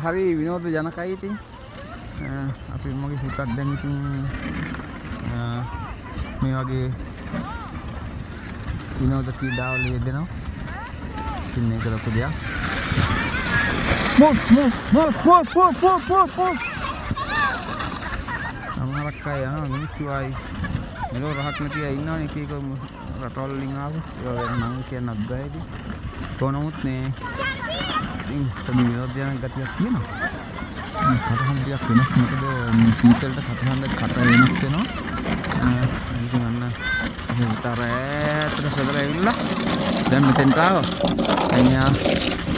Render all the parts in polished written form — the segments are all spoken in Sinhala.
හරි විනෝද ජනකයි ඉතින් අපි මගේ හිතක් දැන් ඉතින් මේ වගේ විනෝද ක්‍රීඩාවල යෙදෙනවා. ඉතින් මේක ලොකු දෙයක්. අමාරක් අය යනවා මිනිස්සු ආයි මෙලෝ රහක් නැති අය ඉන්නවනේ එක එක රටවල් වලින් ආව. ඒවා නම් කියන්නත් බෑදී. කොහොමත් නේ ඉතින් විනෝද ජනක ගතියක් තියෙනවා. කටහඬ ටිකක් වෙනස් මොකද සීතලට කටහඬ කට වෙනස් වෙනවා. ඉතින් අන්න විතරට සදර ඇවිල්ලා දැන් මෙතෙන්ට ආවා.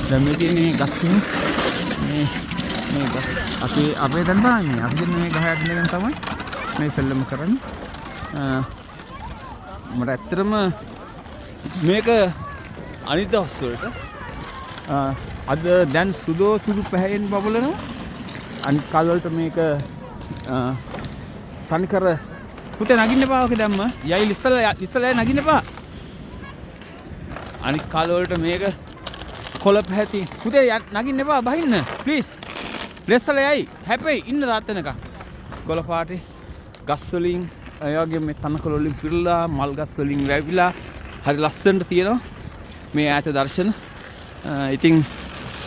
දැන් මේ තියෙන්නේ ගස් මේ ගස් අපේ දැන් බලන්නේ අපි මේ ගහ යට ඉඳගෙන තමයි මේ සෙල්ලම කරන්නේ. මට ඇත්තටම මේක අනිත් දවස් වලට අද දැන් සුදු පැහැයෙන් බබලනවා. අනිත් කාල වලට මේක තනිකර පුතේ නගින්න එපා ඔක දැම්ම. යයි ඉස්සලා නගින්න එපා. අනිත් කාල වලට මේක කොළ පැහැති. පුතේ නගින්න එපා බහින්න ප්ලීස්. ලෙස්සලා යයි. හැපෙයි ඉන්න තාත්තනක. කොළ පාටේ ගස් වලින් ඒ වගේ මේ තනකොළ වලින් පිරලා මල් ගස් වලින් වැවිලා හරි ලස්සනට තියෙනවා මේ ඈත දර්ශන. ඉතින්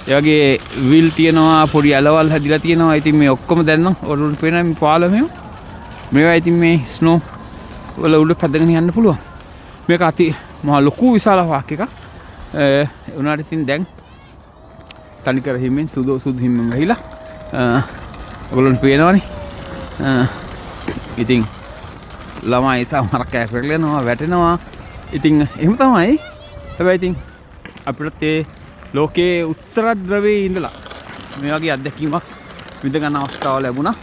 ඒ වගේ විල් තියෙනවා පොඩි ඇලවල් හැදිලා තියෙනවා. ඉතින් මේ ඔක්කොම දැන් නම් ඔරුන් පේන මේ පාලමේ මේවා ඉතින් මේ ස්නෝ වල උඩ පැදගෙන යන්න පුළුවන්. මේක අති මහා ලොකු විශාල වාක් එකක්. ඒ උනාට ඉතින් දැන් තනිකර හිමින් සුදු හිමින් ගහිලා ඔයගොල්ලන් පේනවනේ. ඉතින් ළමයි සමහරක් කෑ පෙරලෙනවා වැටෙනවා. ඉතින් එහෙම තමයි. හැබැයි ඉතින් අපිට ඒ ලෝකයේ උත්තර ධ්‍රවයේ ඉඳලා මේ වගේ අත්දැකීමක් විඳ ගන්න අවස්ථාව ලැබුණා.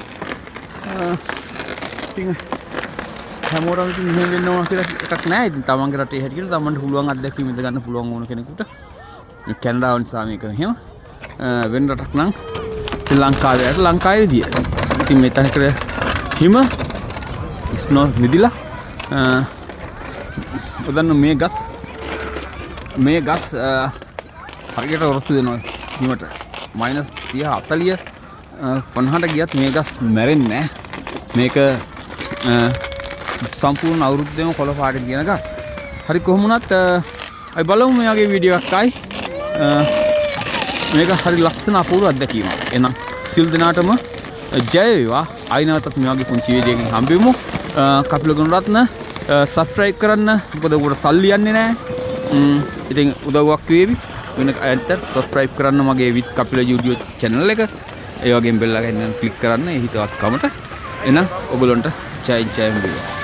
ඉතින් හැමෝටම ඉතින් මෙහෙම වෙන්න ඕන කියලා එකක් නැහැ. ඉතින් තමන්ගේ රටේ හැටියට තමන්ට පුළුවන් අත්දැකීම් විඳ ගන්න පුළුවන් ඕන කෙනෙකුට. මේ කැනඩාව නිසා මේක එහෙම වෙන රටක් නම් ශ්‍රී ලංකාවේ ලංකාවේ විදිය. ඉතින් මේ තනකර හිම ස්නෝ මිදිලා උදන්න මේ ගස් හරියට වරතු දෙනවා හිමට -30 40 50ට ගියත් මේ ගස් මැරෙන්නේ නැහැ. මේක සම්පූර්ණ අවුරුද්දේම කොළ පාටේ තියෙන ගස්. හරි කොහොම වුණත් අපි බලමු මේ වගේ වීඩියෝ එකක් ආයි. මේක හරි ලස්සන අපූර්ව අත්දැකීමක්. එහෙනම් සිල් දිනාටම ජය වේවා. ආයි නැවතත් මේ වගේ පුංචි වීඩියෝ එකකින් හම්බෙමු. කපිල ගුණරත්න සබ්ස්ක්‍රයිබ් කරන්න. මොකද උකට සල්ලි යන්නේ නැහැ. ඉතින් උදව්වක් වේවි. වෙන අයත් සබ්ස්ක්‍රයිබ් කරන්න මගේ විත් කපිල YouTube channel එක. ඒ වගේම බෙල් එකෙන් ක්ලික් කරන්න ඒ හිතවත් කමට. එහෙනම් ඔයගොල්ලන්ට ජය වේවා.